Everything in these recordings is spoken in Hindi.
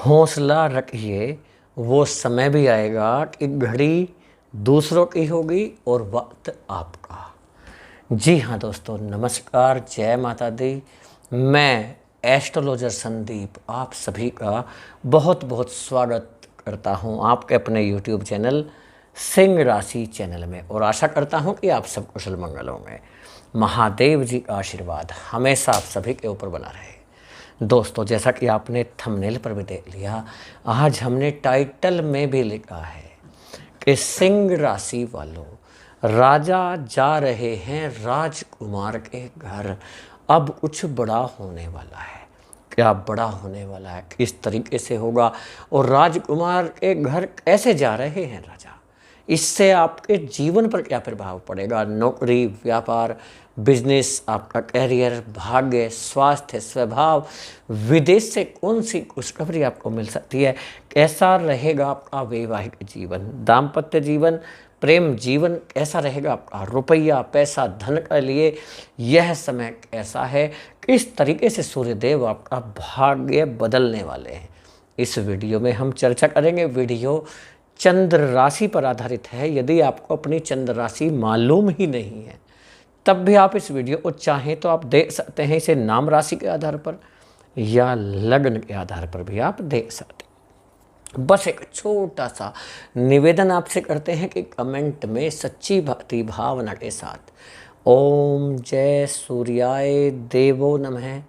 हौसला रखिए, वो समय भी आएगा कि घड़ी दूसरों की होगी और वक्त आपका। जी हाँ दोस्तों, नमस्कार, जय माता दी। मैं एस्ट्रोलॉजर संदीप आप सभी का बहुत बहुत स्वागत करता हूँ आपके अपने यूट्यूब चैनल सिंह राशि चैनल में, और आशा करता हूँ कि आप सब कुशल मंगल होंगे। महादेव जी का आशीर्वाद हमेशा आप सभी के ऊपर बना रहे। दोस्तों, जैसा कि आपने थंबनेल पर भी देख लिया, आज हमने टाइटल में भी लिखा है कि सिंह राशि वालों, राजा जा रहे हैं राजकुमार के घर। अब कुछ बड़ा होने वाला है। क्या बड़ा होने वाला है, किस तरीके से होगा, और राजकुमार के घर कैसे जा रहे हैं राजा, इससे आपके जीवन पर क्या प्रभाव पड़ेगा। नौकरी, व्यापार, बिजनेस, आपका कैरियर, भाग्य, स्वास्थ्य, स्वभाव, विदेश से कौन सी खुशखबरी आपको मिल सकती है, कैसा रहेगा आपका वैवाहिक जीवन, दाम्पत्य जीवन, प्रेम जीवन कैसा रहेगा आपका, रुपया, पैसा, धन के लिए यह समय कैसा है, किस तरीके से सूर्यदेव आपका भाग्य बदलने वाले हैं, इस वीडियो में हम चर्चा करेंगे। वीडियो चंद्र राशि पर आधारित है। यदि आपको अपनी चंद्र राशि मालूम ही नहीं है, तब भी आप इस वीडियो को चाहें तो आप देख सकते हैं। इसे नाम राशि के आधार पर या लग्न के आधार पर भी आप देख सकते हैं। बस एक छोटा सा निवेदन आपसे करते हैं कि कमेंट में सच्ची भक्ति भावना के साथ ओम जय सूर्याय देवो नमः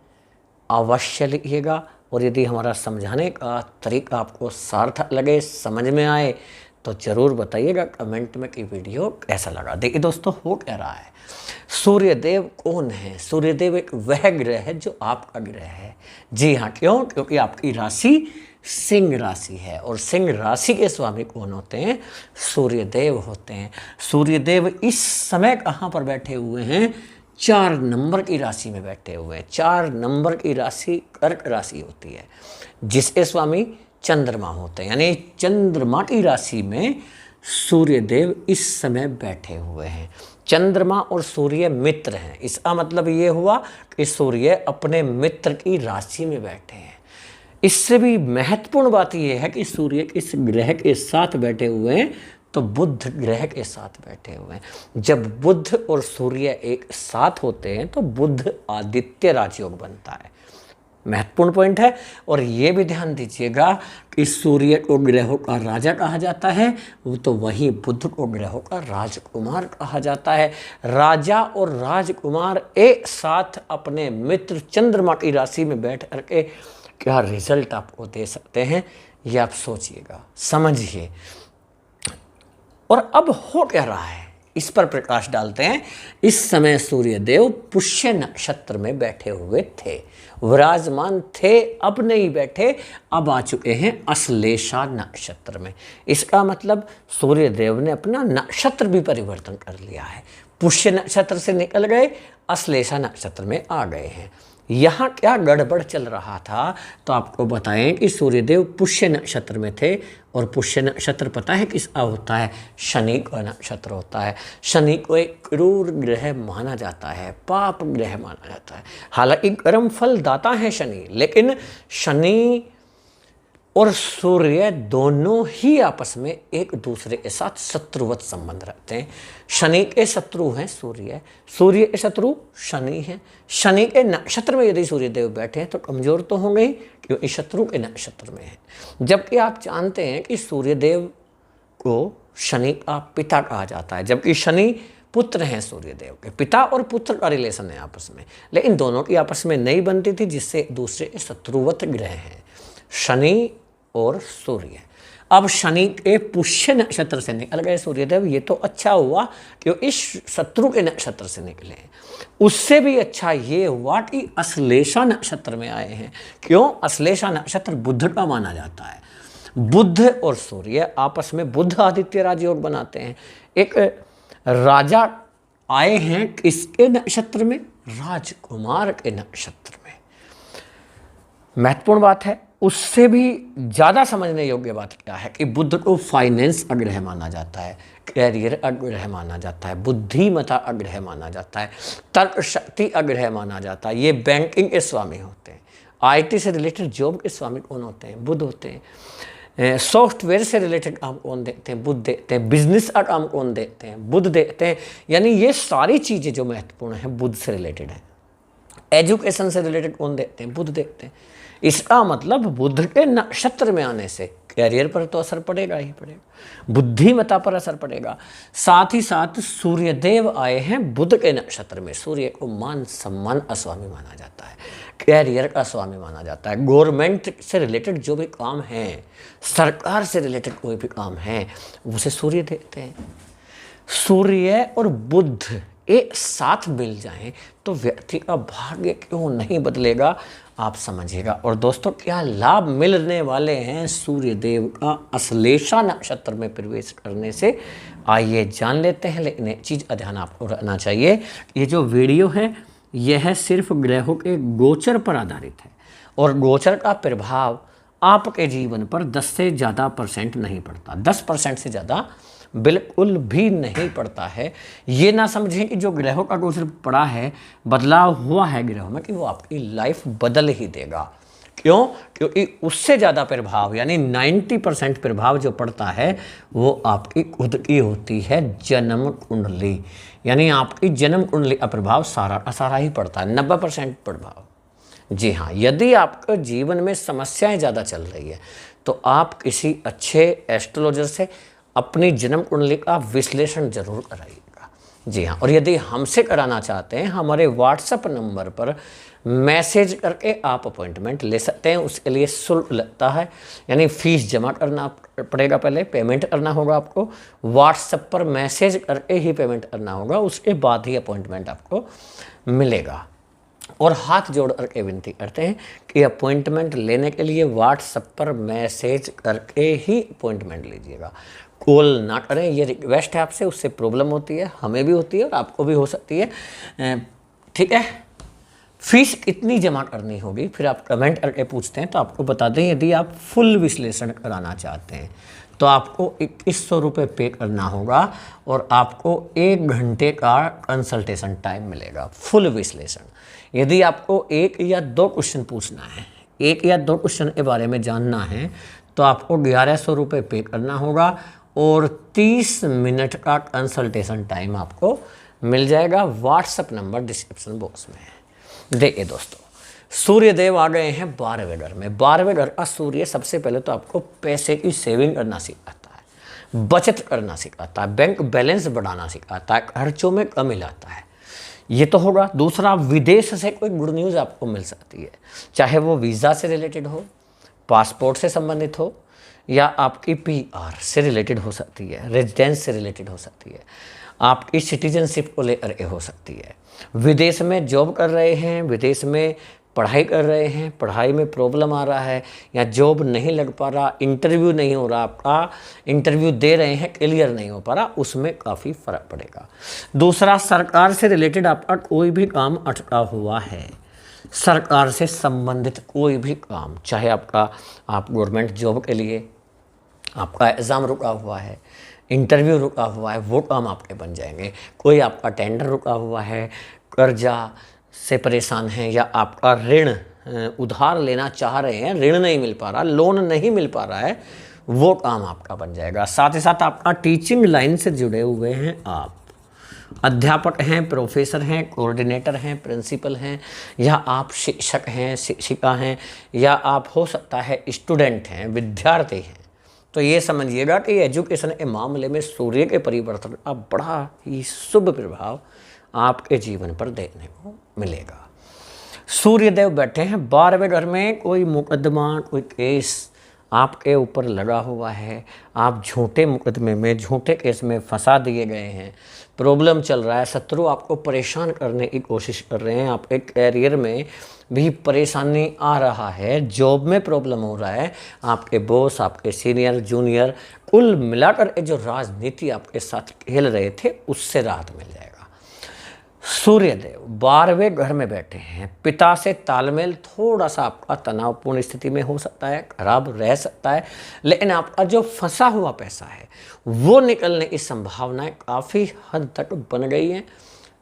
अवश्य लिखिएगा। और यदि हमारा समझाने का तरीका आपको सार्थक लगे, समझ में आए, तो ज़रूर बताइएगा कमेंट में कि वीडियो कैसा लगा। देखिए दोस्तों, हो क्या रहा है, सूर्यदेव कौन है। सूर्यदेव एक वह ग्रह है जो आपका ग्रह है। जी हाँ, क्यों? क्योंकि आपकी राशि सिंह राशि है, और सिंह राशि के स्वामी कौन होते हैं? सूर्यदेव होते हैं। सूर्यदेव इस समय कहाँ पर बैठे हुए हैं? 4 नंबर की राशि में बैठे हुए हैं। 4 नंबर की राशि कर्क राशि होती है, जिसके स्वामी चंद्रमा होते हैं। यानी चंद्रमा की राशि में सूर्यदेव इस समय बैठे हुए हैं। चंद्रमा और सूर्य मित्र हैं। इसका मतलब ये हुआ कि सूर्य अपने मित्र की राशि में बैठे हैं। इससे भी महत्वपूर्ण बात यह है कि सूर्य किस ग्रह के साथ बैठे हुए हैं? तो बुध ग्रह के साथ बैठे हुए हैं। जब बुध और सूर्य एक साथ होते हैं तो बुध आदित्य राजयोग बनता है। महत्वपूर्ण पॉइंट है। और ये भी ध्यान दीजिएगा कि सूर्य को ग्रहों का राजा कहा जाता है, वो तो वही बुध को ग्रहों का राजकुमार कहा जाता है। राजा और राजकुमार एक साथ अपने मित्र चंद्रमा की राशि में बैठ करके क्या रिजल्ट आपको दे सकते हैं, ये आप सोचिएगा, समझिए। और अब हो क्या रहा है, इस पर प्रकाश डालते हैं। इस समय सूर्यदेव पुष्य नक्षत्र में बैठे हुए थे, विराजमान थे। अब नहीं बैठे, अब आ चुके हैं अश्लेषा नक्षत्र में। इसका मतलब सूर्यदेव ने अपना नक्षत्र भी परिवर्तन कर लिया है। पुष्य नक्षत्र से निकल गए, अश्लेषा नक्षत्र में आ गए हैं। यहाँ क्या गड़बड़ चल रहा था, तो आपको बताएं कि सूर्यदेव पुष्य नक्षत्र में थे, और पुष्य नक्षत्र पता है किसका होता है? शनि का नक्षत्र होता है। शनि को एक क्रूर ग्रह माना जाता है, पाप ग्रह माना जाता है। हालांकि कर्म फल दाता है शनि, लेकिन शनि और सूर्य दोनों ही आपस में एक दूसरे के साथ शत्रुवत संबंध रखते हैं। शनि के शत्रु हैं सूर्य, सूर्य के शत्रु शनि हैं। शनि के नक्षत्र में यदि सूर्यदेव बैठे हैं तो कमजोर तो होंगे ही, क्योंकि शत्रु के नक्षत्र में है। जबकि आप जानते हैं कि सूर्यदेव को शनि का पिता कहा जाता है, जबकि शनि पुत्र हैं सूर्यदेव के। पिता और पुत्र का रिलेशन है आपस में, लेकिन दोनों की आपस में नहीं बनती थी, जिससे दूसरे शत्रुवत ग्रह हैं शनि और सूर्य। अब शनि के पुष्य नक्षत्र से निकल गए सूर्यदेव, ये तो अच्छा हुआ कि इस शत्रु के नक्षत्र से निकले। उससे भी अच्छा ये हुआ कि अश्लेषा नक्षत्र में आए हैं। क्यों? अश्लेषा नक्षत्र बुध का माना जाता है। बुध और सूर्य आपस में बुध आदित्य राजयोग बनाते हैं। एक राजा आए हैं किसके नक्षत्र में? राजकुमार के नक्षत्र में। महत्वपूर्ण बात है। उससे भी ज़्यादा समझने योग्य बात क्या है कि बुध को फाइनेंस अग्रह माना जाता है, कैरियर अग्रह माना जाता है, बुद्धिमता अग्रह माना जाता है, तर्क शक्ति अग्रह माना जाता है। ये बैंकिंग के स्वामी होते हैं। आईटी से रिलेटेड जॉब के स्वामी कौन होते हैं? बुध होते हैं। सॉफ्टवेयर से रिलेटेड काम कौन देखते हैं? बुध देखते हैं। बिजनेस का काम कौन देखते हैं? बुध देखते हैं। यानी ये सारी चीज़ें जो महत्वपूर्ण है बुध से रिलेटेड है। एजुकेशन से रिलेटेड कौन देखते हैं? बुध देखते हैं। इसका मतलब बुध के नक्षत्र में आने से कैरियर पर तो असर पड़ेगा ही पड़ेगा, बुद्धिमत्ता पर असर पड़ेगा। साथ ही साथ सूर्यदेव आए हैं बुध के नक्षत्र में। सूर्य को मान सम्मान का स्वामी माना जाता है, कैरियर का स्वामी माना जाता है। गवर्नमेंट से रिलेटेड जो भी काम है, सरकार से रिलेटेड कोई भी काम है, उसे सूर्य देखते हैं। सूर्य और बुध एक साथ मिल जाएं तो व्यक्ति का भाग्य क्यों नहीं बदलेगा, आप समझिएगा। और दोस्तों, क्या लाभ मिलने वाले हैं सूर्यदेव का अश्लेषा नक्षत्र में प्रवेश करने से, आइए जान लेते हैं। लेकिन एक चीज़ का ध्यान आपको रखना चाहिए, ये जो वीडियो है यह सिर्फ ग्रहों के गोचर पर आधारित है और गोचर का प्रभाव आपके जीवन पर 10 से ज़्यादा % नहीं पड़ता, 10% से ज़्यादा बिल्कुल भी नहीं पड़ता है। ये ना समझें कि जो ग्रहों का गोचर पड़ा है, बदलाव हुआ है ग्रहों में, कि वो आपकी लाइफ बदल ही देगा। क्यों? क्योंकि उससे ज़्यादा प्रभाव यानी 90% प्रभाव जो पड़ता है वो आपकी खुद की होती है जन्म कुंडली। यानी आपकी जन्म कुंडली का प्रभाव सारा का सारा ही पड़ता है, 90% प्रभाव। जी हाँ, यदि आपके जीवन में समस्याएं ज़्यादा चल रही है तो आप किसी अच्छे एस्ट्रोलॉजर से अपनी जन्म कुंडली का विश्लेषण जरूर कराइएगा। जी हाँ, और यदि हमसे कराना चाहते हैं, हमारे व्हाट्सएप नंबर पर मैसेज करके आप अपॉइंटमेंट ले सकते हैं। उसके लिए शुल्क लगता है, यानी फीस जमा करना पड़ेगा, पहले पेमेंट करना होगा आपको। व्हाट्सएप पर मैसेज करके ही पेमेंट करना होगा, उसके बाद ही अपॉइंटमेंट आपको मिलेगा। और हाथ जोड़ करके विनती करते हैं कि अपॉइंटमेंट लेने के लिए व्हाट्सएप पर मैसेज करके ही अपॉइंटमेंट लीजिएगा, कॉल ना करें। ये रिक्वेस्ट है आपसे, उससे प्रॉब्लम होती है, हमें भी होती है और आपको भी हो सकती है। ठीक है, फीस कितनी जमा करनी होगी फिर आप कमेंट करके पूछते हैं, तो आपको बता दें, यदि आप फुल विश्लेषण कराना चाहते हैं तो आपको 2100 रुपये पे करना होगा और आपको 1 घंटे का कंसल्टेशन टाइम मिलेगा, फुल विश्लेषण। यदि आपको 1 या 2 क्वेश्चन पूछना है, 1 या 2 क्वेश्चन के बारे में जानना है, तो आपको 1100 रुपये पे करना होगा और 30 मिनट का कंसल्टेशन टाइम आपको मिल जाएगा। व्हाट्सएप नंबर डिस्क्रिप्शन बॉक्स में है। देखिए दोस्तों, सूर्यदेव आ गए हैं 12वें घर में। 12वें घर का सूर्य सबसे पहले तो आपको पैसे की सेविंग करना सिखाता है, बचत करना सिखाता है, बैंक बैलेंस बढ़ाना सिखाता है, खर्चों में कमी लाता है, ये तो होगा। दूसरा, विदेश से कोई गुड न्यूज़ आपको मिल सकती है, चाहे वो वीज़ा से रिलेटेड हो, पासपोर्ट से संबंधित हो, या आपकी PR से रिलेटेड हो सकती है, रेजिडेंस से रिलेटेड हो सकती है, आपकी सिटीजनशिप को लेकर के हो सकती है। विदेश में जॉब कर रहे हैं, विदेश में पढ़ाई कर रहे हैं, पढ़ाई में प्रॉब्लम आ रहा है या जॉब नहीं लग पा रहा, इंटरव्यू नहीं हो रहा, आपका इंटरव्यू दे रहे हैं, क्लियर नहीं हो पा रहा, उसमें काफ़ी फ़र्क पड़ेगा। दूसरा, सरकार से रिलेटेड आपका कोई भी काम अटका हुआ है, सरकार से संबंधित कोई भी काम, चाहे आप गवर्नमेंट जॉब के लिए आपका एग्ज़ाम रुका हुआ है, इंटरव्यू रुका हुआ है, वो काम आपके बन जाएंगे। कोई आपका टेंडर रुका हुआ है, कर्जा से परेशान हैं, या आपका ऋण उधार लेना चाह रहे हैं, ऋण नहीं मिल पा रहा, लोन नहीं मिल पा रहा है, वो काम आपका बन जाएगा। साथ ही साथ आपका टीचिंग लाइन से जुड़े हुए हैं, आप अध्यापक हैं, प्रोफेसर हैं, कोऑर्डिनेटर हैं, प्रिंसिपल हैं, या आप शिक्षक हैं, शिक्षिका हैं, या आप हो सकता है स्टूडेंट हैं, विद्यार्थी हैं, तो ये समझिएगा कि एजुकेशन के मामले में सूर्य के परिवर्तन का बड़ा ही शुभ प्रभाव आपके जीवन पर देखने को मिलेगा। सूर्यदेव बैठे हैं 12वें घर में। कोई मुकदमा, कोई केस आपके ऊपर लगा हुआ है, आप झूठे मुकदमे में, झूठे केस में फंसा दिए गए हैं, प्रॉब्लम चल रहा है, शत्रु आपको परेशान करने की कोशिश कर रहे हैं, आपके कैरियर में भी परेशानी आ रहा है, जॉब में प्रॉब्लम हो रहा है, आपके बॉस, आपके सीनियर, जूनियर, कुल मिलाकर जो राजनीति आपके साथ खेल रहे थे, उससे राहत मिल जाएगा। सूर्यदेव 12वें घर में बैठे हैं। पिता से तालमेल थोड़ा सा आपका तनावपूर्ण स्थिति में हो सकता है, खराब रह सकता है, लेकिन आपका जो फंसा हुआ पैसा है वो निकलने की संभावनाएं काफ़ी हद तक बन गई हैं।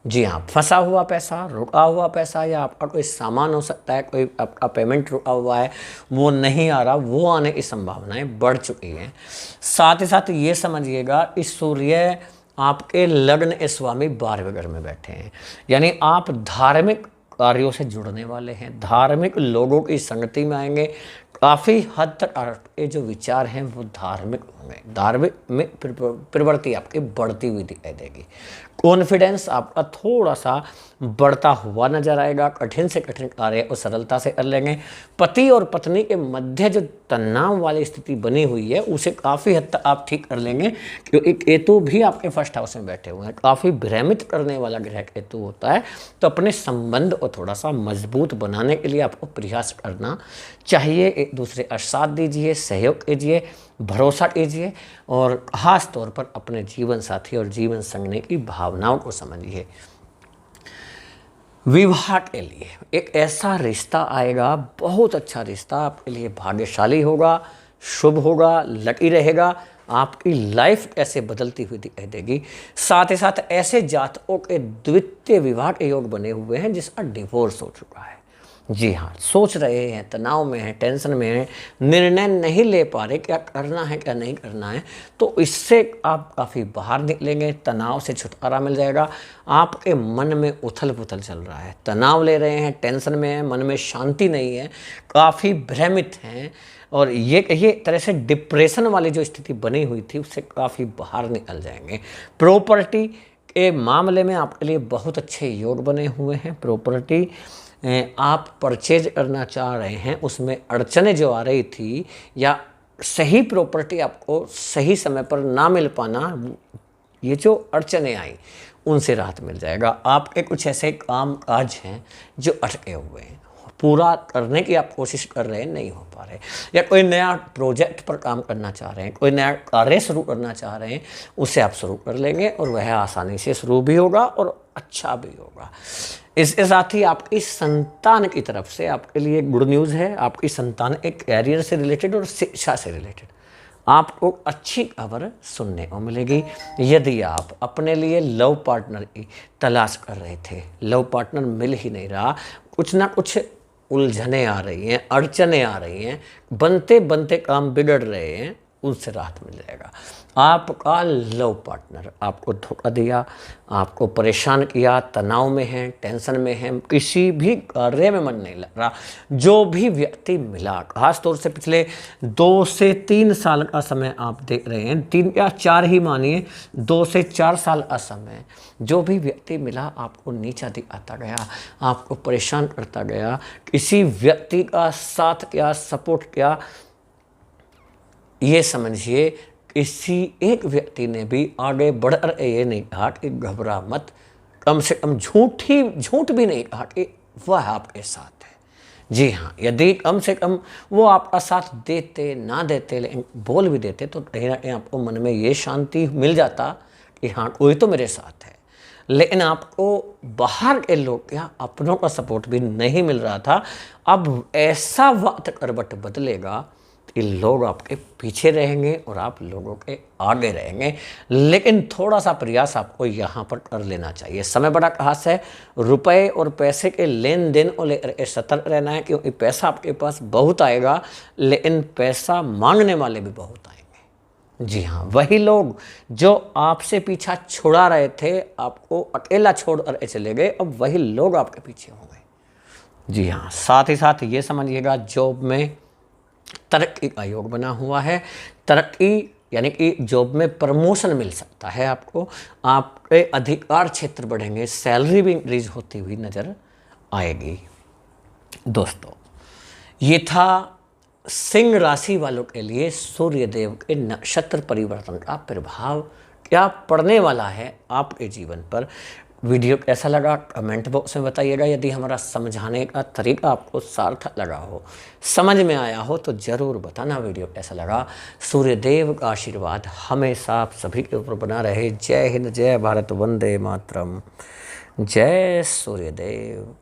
जी हाँ, फंसा हुआ पैसा, रुका हुआ पैसा, या आपका कोई सामान हो सकता है, कोई आपका पेमेंट रुका हुआ है, वो नहीं आ रहा, वो आने की संभावनाएं बढ़ चुकी हैं। साथ ही साथ ये समझिएगा, इस सूर्य आपके लग्न के स्वामी 12वें घर में बैठे हैं, यानी आप धार्मिक कार्यों से जुड़ने वाले हैं, धार्मिक लोगों की संगति में आएंगे। काफ़ी हद तक आपके जो विचार हैं वो धार्मिक होंगे, धार्मिक में प्रवृत्ति आपकी बढ़ती हुई दिखाई देगी। कॉन्फिडेंस आपका थोड़ा सा बढ़ता हुआ नजर आएगा, कठिन से कठिन कार्य को सरलता से कर लेंगे। पति और पत्नी के मध्य जो तनाव वाली स्थिति बनी हुई है उसे काफ़ी हद तक आप ठीक कर लेंगे, क्योंकि केतु भी आपके फर्स्ट हाउस में बैठे हुए हैं, काफ़ी भ्रमित करने वाला ग्रह केतु होता है। तो अपने संबंध को थोड़ा सा मजबूत बनाने के लिए आपको प्रयास करना चाहिए, एक दूसरे का साथ दीजिए, सहयोग कीजिए, भरोसा कीजिए, और खास तौर पर अपने जीवन साथी और जीवन संगनी की भावनाओं को समझिए। विवाह के लिए एक ऐसा रिश्ता आएगा, बहुत अच्छा रिश्ता, आपके लिए भाग्यशाली होगा, शुभ होगा, लकी रहेगा, आपकी लाइफ ऐसे बदलती हुई दिखाई देगी। साथ ही साथ ऐसे जातकों के द्वितीय विवाह के योग बने हुए हैं जिसका डिवोर्स हो चुका है। जी हाँ, सोच रहे हैं, तनाव में हैं, टेंशन में हैं, निर्णय नहीं ले पा रहे क्या करना है क्या नहीं करना है, तो इससे आप काफ़ी बाहर निकलेंगे, तनाव से छुटकारा मिल जाएगा। आपके मन में उथल पुथल चल रहा है, तनाव ले रहे हैं, टेंशन में हैं, मन में शांति नहीं है, काफ़ी भ्रमित हैं, और ये कहिए तरह से डिप्रेशन वाली जो स्थिति बनी हुई थी उससे काफ़ी बाहर निकल जाएंगे। प्रॉपर्टी के मामले में आपके लिए बहुत अच्छे योग बने हुए हैं। प्रॉपर्टी आप परचेज करना चाह रहे हैं, उसमें अड़चनें जो आ रही थी या सही प्रॉपर्टी आपको सही समय पर ना मिल पाना, ये जो अड़चनें आई उनसे राहत मिल जाएगा। आपके कुछ ऐसे काम काज हैं जो अटके हुए हैं, पूरा करने की आप कोशिश कर रहे हैं, नहीं हो पा रहे, या कोई नया प्रोजेक्ट पर काम करना चाह रहे हैं, कोई नया कार्य शुरू करना चाह रहे हैं, उसे आप शुरू कर लेंगे और वह आसानी से शुरू भी होगा और अच्छा भी होगा। इसके साथ ही आपकी संतान की तरफ से आपके लिए गुड न्यूज़ है। आपकी संतान एक कैरियर से रिलेटेड और शिक्षा से रिलेटेड आपको अच्छी खबर सुनने को मिलेगी। यदि आप अपने लिए लव पार्टनर की तलाश कर रहे थे, लव पार्टनर मिल ही नहीं रहा, कुछ ना कुछ उलझने आ रही हैं, अड़चने आ रही हैं, बनते बनते काम बिगड़ रहे हैं, उनसे राहत मिल जाएगा। आपका लव पार्टनर आपको धोखा दिया, आपको परेशान किया, तनाव में है, टेंशन में है, किसी भी कार्य में मन नहीं लग रहा, जो भी व्यक्ति मिला, खास तौर से पिछले 2 से 3 साल का समय आप देख रहे हैं, 3 या 4 ही मानिए, 2 से 4 साल का समय, जो भी व्यक्ति मिला आपको नीचा दिखाता गया, आपको परेशान करता गया, किसी व्यक्ति का साथ किया, सपोर्ट किया, ये समझिए किसी एक व्यक्ति ने भी आगे बढ़कर ये नहीं कहा कि घबरा मत, कम से कम झूठ भी नहीं कहा कि वह आपके साथ है। जी हाँ, यदि कम से कम वो आपका साथ देते ना देते, लेकिन बोल भी देते, तो कहीं ना कहीं आपको मन में ये शांति मिल जाता कि हाँ कोई तो मेरे साथ है। लेकिन आपको बाहर के लोग या अपनों का सपोर्ट भी नहीं मिल रहा था। अब ऐसा वक्त करवट बदलेगा कि लोग आपके पीछे रहेंगे और आप लोगों के आगे रहेंगे, लेकिन थोड़ा सा प्रयास आपको यहाँ पर कर लेना चाहिए। समय बड़ा खास है, रुपए और पैसे के लेन देन को लेकर सतर्क रहना है, क्योंकि पैसा आपके पास बहुत आएगा, लेकिन पैसा मांगने वाले भी बहुत आएंगे। जी हाँ, वही लोग जो आपसे पीछा छुड़ा रहे थे, आपको अकेला छोड़ कर चले गए, अब वही लोग आपके पीछे होंगे। जी हाँ, साथ ही साथ ये समझिएगा, जॉब में तरक्की का योग बना हुआ है। तरक्की यानी कि जॉब में प्रमोशन मिल सकता है आपको, आपके अधिकार क्षेत्र बढ़ेंगे, सैलरी भी इंक्रीज होती हुई नज़र आएगी। दोस्तों, ये था सिंह राशि वालों के लिए सूर्यदेव के नक्षत्र परिवर्तन का प्रभाव क्या पड़ने वाला है आपके जीवन पर। वीडियो कैसा लगा कमेंट बॉक्स में बताइएगा। यदि हमारा समझाने का तरीका आपको सार्थक लगा हो, समझ में आया हो, तो ज़रूर बताना वीडियो कैसा लगा। सूर्यदेव का आशीर्वाद हमेशा आप सभी के ऊपर बना रहे। जय हिंद, जय भारत, वंदे मातरम, जय सूर्यदेव।